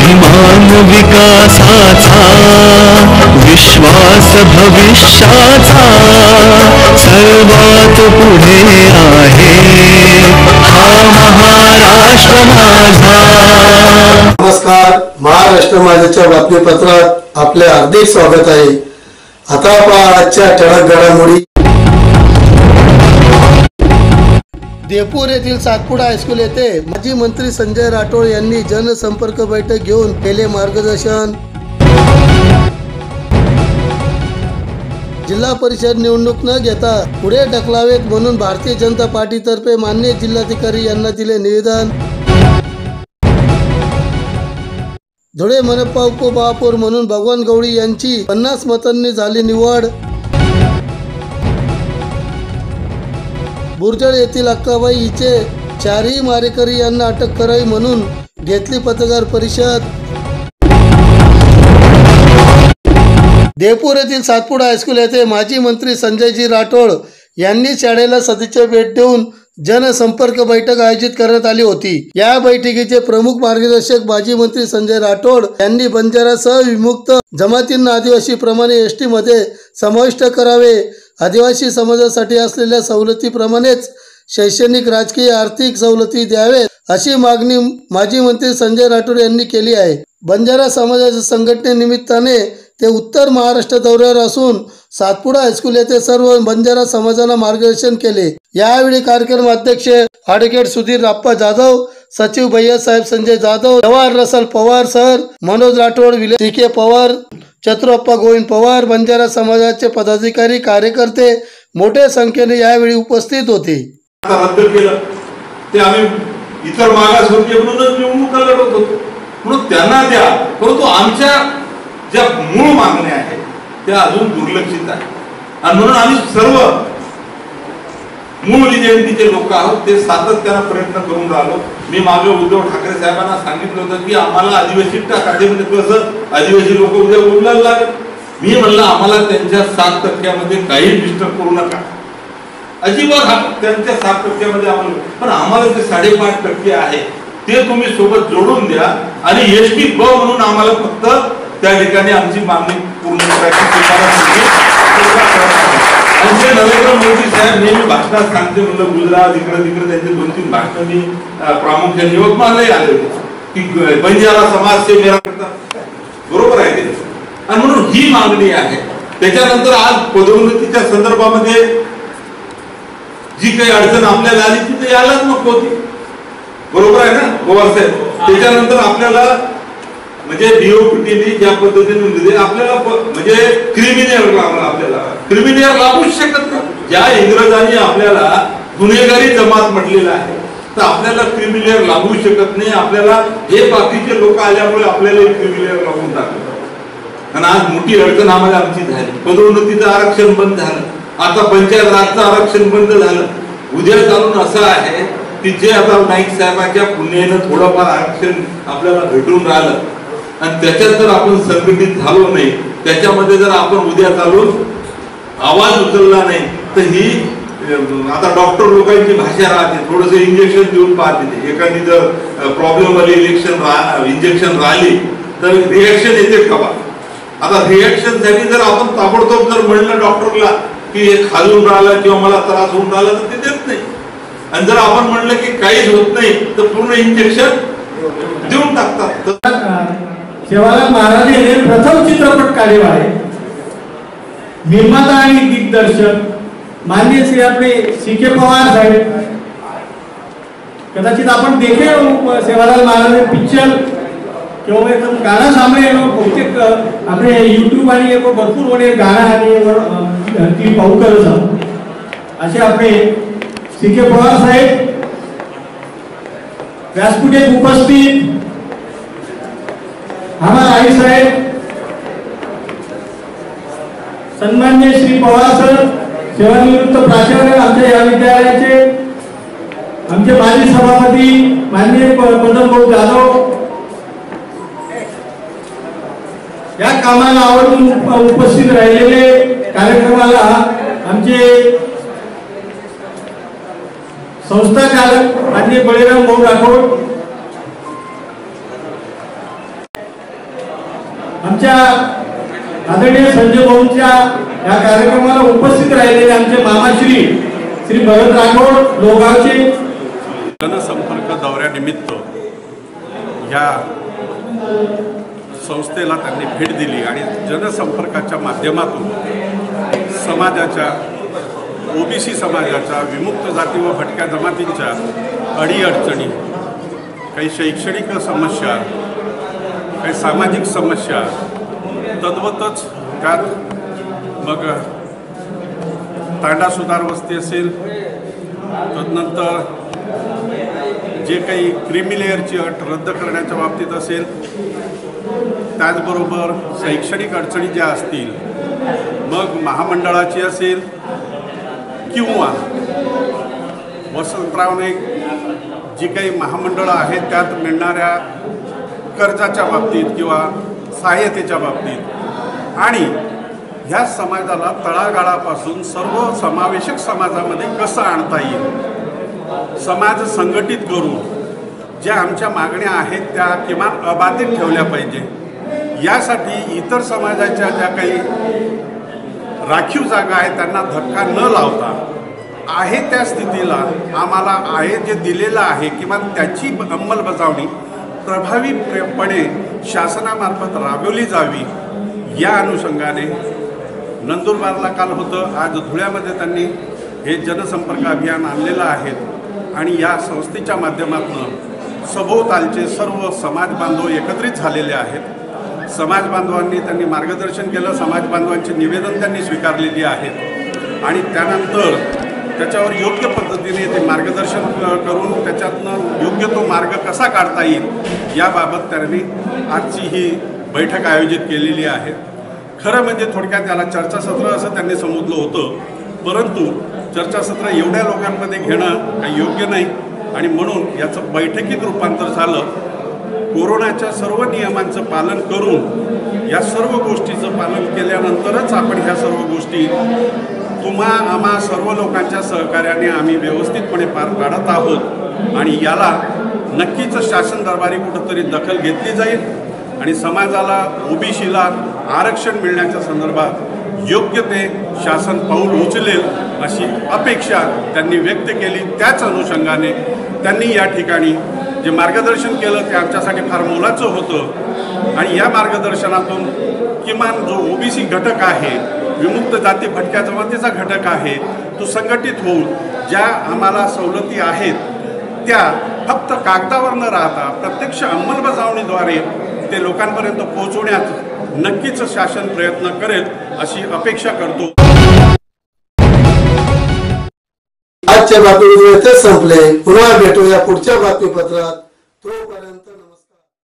स्वाभिमान विकासाचा विश्वास भविष्याचा सर्वात पुढे आहे हा महाराष्ट्र माझा। नमस्कार, महाराष्ट्र माझ्याच्या बातमीपत्रात आपले हार्दिक स्वागत आहे। आता पहा आजच्या ठळक घडामोडी। देवपूर येथील सातपुडा हायस्कूल येथे माजी मंत्री संजय राठोड यांनी जनसंपर्क बैठक घेऊन केले मार्गदर्शन। जिल्हा परिषद निवडणूक न घेता पुढे ढकलावेत म्हणून भारतीय जनता पार्टीतर्फे माननीय जिल्हाधिकारी यांना दिले निवेदन। धुळे मनपा उपमहापौर म्हणून भगवान गवळी यांची 50 मतांनी झाली निवड। बुरजळ येथील अक्काबाई हिचे 4ही मारेकरी यांना अटक करावी म्हणून घेतली पत्रकार परिषद। देवपूर येथील सातपुडा हायस्कूल येथे माजी मंत्री संजयजी राठोड यांनी शाळेला सदिच्छा भेट देऊन जनसंपर्क बैठक आयोजित करण्यात आली होती। या बैठकीचे प्रमुख मार्गदर्शक माजी मंत्री संजय राठोड यांनी बंजारासह विमुक्त जमातींना आदिवासी प्रमाणे एसटी मध्ये समाविष्ट करावे, आदिवासी समाजासाठी असलेल्या सवलतीप्रमाणेच शैक्षणिक, राजकीय, आर्थिक सवलती द्यावेत अशी मागणी माजी मंत्री संजय राठोड यांनी केली आहे। बंजारा समाजाच्या संघटनेनिमित्ताने ते उत्तर महाराष्ट्र दौऱ्यावर असून सातपुडा हायस्कूल येथे सर्व बंजारा समाजाला मार्गदर्शन केले। यावेळी कार्यक्रम अध्यक्ष ॲडव्होकेट सुधीर राप्पा जाधव, सचिव भैयासाहेब संजय जाधव, जवाहर रसल पवार सर, मनोज राठोड, विले टीके पवार, चतुरप्पा गोविंद पवार, बंजारा समाजाचे पदाधिकारी, कार्यकर्ते मोठ्या संख्येने यावेळी उपस्थित होते। रद्द केलं ते आम्ही इतर मागासवर्गीय म्हणूनच निवडणूक लढवत होतो म्हणून त्यांना द्या, परंतु आमच्या ज्या मूळ मागण्या आहेत त्या अजून दुर्लक्षित आहेत आणि म्हणून आम्ही सर्व मूळ जयंतीचे लोक आहोत ते सातत्याने प्रयत्न करून राहिलो। मी मागे उद्धव ठाकरे साहेबांना सांगितलं होतं की आम्हाला आदिवासी टाका, ते म्हणजे कसं आदिवासी लोक उद्या बोलायला लागेल। मी म्हणलं आम्हाला त्यांच्या 7% काही डिस्टर्ब करू नका, अजिबात त्यांच्या 7% आम्हाला, पण आम्हाला जे 5.5% आहे ते तुम्ही सोबत जोडून द्या आणि एसटी ब म्हणून आम्हाला फक्त त्या ठिकाणी आमची मागणी पूर्ण करायची आणि नरेंद्र मोदी साहेब नेहमी भाषणात सांगते, म्हणलं गुजरात इकडे तिकडे त्यांचे 2-3 भाषण मी प्रामुख्याने यवतमाळलाही आले होते की बंजारा समाज से मेरा करता, बरोबर आहे ते, आणि म्हणून ही मागणी आहे। त्याच्यानंतर आज पदोन्नतीच्या संदर्भामध्ये जी काही अडचण आपल्याला आली ती यायलाच नको होती, बरोबर आहे ना पवार साहेब। त्याच्यानंतर आपल्याला म्हणजे डीओपीटीने ज्या पद्धतीने दिले आपल्याला म्हणजे क्रिमिनल लागूच शकत नाही। ज्या इंग्रजांनी आपल्याला गुन्हेगारी जमात म्हटलेला आहे तर आपल्याला क्रिमिनल लागू शकत नाही। आपल्याला हे बाकीचे लोक आल्यामुळे आपल्याला क्रिमिनल लागून टाकलं आणि आज मोठी अडचण आम्हाला आमची झाली। पदोन्नतीचं आरक्षण बंद झालं, आता पंचायत राजचं आरक्षण बंद झालं। उद्या चालून असं आहे की जे आता नाईक साहेबांच्या पुण्यानं थोडंफार आरक्षण आपल्याला भेटून राहिलं आणि त्याच्यात जर आपण संघटित झालो नाही, त्याच्यामध्ये जर आपण उद्या चालून आवाज उचलला नाही तर ही आता डॉक्टर लोकांची भाषा राहते, थोडस इंजेक्शन देऊन पाहते। एखादी जर प्रॉब्लेम वाली इंजेक्शन राहिली तर रिएक्शन येते का? आता रिएक्शन साठी जर आपण ताबडतोब जर म्हणलं डॉक्टरला की हे खाजून राहिलं किंवा मला त्रास होऊन राहिला तर ते देत नाही, आणि जर आपण म्हणलं की काहीच होत नाही तर पूर्ण इंजेक्शन देऊन टाकतात। सेवालाल महाराज यांनी प्रथम चित्रपट काढलेला आहे। निर्माता आणि दिग्दर्शक माननीय श्री आपले सी.के. पवार साहेब, कदाचित आपण देखे सेवालाल महाराज पिक्चर किंवा एकदम गाणं सामने बहुतेक आपले यूट्यूब आणि भरपूर मोठे गाणं आणि ती पाहू करत असे आपले सी.के. पवार साहेब व्यासपीठे उपस्थित हमारे आई साहेब, सन्मान्य श्री पवार सर, सेवानिवृत्त प्राचार्य आमच्या या विद्यालयाचे, आमचे माजी सभापती माननीय पद्मभाऊ जाधव, या कामाला आवडून उपस्थित राहिलेले कार्यक्रमाला आमचे संस्था चालक माननीय बळीराम भाऊ राठोड, आमच्या आदरणीय संजय भाऊंच्या या कार्यक्रमाला उपस्थित राहिलेले आमचे मामाश्री श्री भरत राठोड लोगावचे जनसंपर्क दौऱ्यानिमित्त या संस्थेला त्यांनी भेट दिली आणि जनसंपर्काच्या माध्यमातून समाजाच्या ओबीसी समाजाच्या विमुक्त जाती व भटक्या जमातींच्या अडीअडचणी काही शैक्षणिक समस्या काही सामाजिक समस्या तद्वतच त्यात मग तांडा सुधार वस्ती असेल तदनंतर जे काही क्रीमी लेअरची अट रद्द करण्याच्या बाबतीत असेल त्याचबरोबर शैक्षणिक अडचणी ज्या असतील मग महामंडळाची असेल किंवा वसंतरावने जी काही महामंडळं आहेत त्यात मिळणाऱ्या कर्जाच्या बाबतीत किंवा सहाय्यतेच्या बाबतीत आणि ह्या समाजाला तळागाळापासून सर्व समावेशक समाजामध्ये कसं आणता येईल समाज संघटित करून ज्या आमच्या मागण्या आहेत त्या किमान अबाधित ठेवल्या पाहिजे यासाठी इतर समाजाच्या ज्या काही राखीव जागा आहेत त्यांना धक्का न लावता आहे त्या स्थितीला आम्हाला आहे जे दिलेलं आहे किमान त्याची अंमलबजावणी प्रभावीपणे शासनामार्फत राबवली जावी या अनुषंगाने नंदुरबारला काल होतं आज धुळ्यामध्ये त्यांनी हे जनसंपर्क अभियान आणलेलं आहे आणि या संस्थेच्या माध्यमातून सभोवतालचे सर्व समाज बांधव एकत्रित झालेले आहेत समाज बांधवांनी त्यांनी मार्गदर्शन केलं समाज बांधवांचे निवेदन त्यांनी स्वीकारलेली आहेत आणि त्यानंतर त्याच्यावर योग्य पद्धतीने ते मार्गदर्शन करून त्याच्यातनं योग्य तो मार्ग कसा काढता येईल याबाबत त्यांनी आजची ही बैठक आयोजित केलेली आहे खरं म्हणजे थोडक्यात त्याला चर्चासत्र असं त्यांनी संबोधलं होतं परंतु चर्चासत्र एवढ्या लोकांमध्ये घेणं काही योग्य नाही आणि म्हणून याचं बैठकीत रूपांतर झालं कोरोनाच्या सर्व नियमांचं पालन करून या सर्व गोष्टीचं पालन केल्यानंतरच आपण ह्या सर्व गोष्टी आम्हा सर्व लोकांच्या सहकार्याने आम्ही व्यवस्थितपणे पार पाडत आहोत आणि याला नक्कीच शासन दरबारी कुठंतरी दखल घेतली जाईल आणि समाजाला ओबीसीला आरक्षण मिळण्याच्या संदर्भात योग्य ते शासन पाऊल उचलेल अशी अपेक्षा त्यांनी व्यक्त केली त्याच अनुषंगाने त्यांनी या ठिकाणी जे मार्गदर्शन केलं ते आमच्यासाठी फार मोलाचं होतं आणि या मार्गदर्शनातून किमान जो ओबीसी घटक आहे विमुक्त जाती भटक्या जमातीचा घटक आहे तो संघटित होऊन ज्या आम्हाला सवलती आहेत त्या फक्त कागदावर न राहता प्रत्यक्ष अंमलबजावणीद्वारे ते लोकांपर्यंत पोहोचवण्यात नक्कीच शासन प्रयत्न करेल अशी अपेक्षा करतो. आजच्या बातमीपत्र संपले पुन्हा भेटूया पुढच्या बातमीपत्रात तोपर्यंत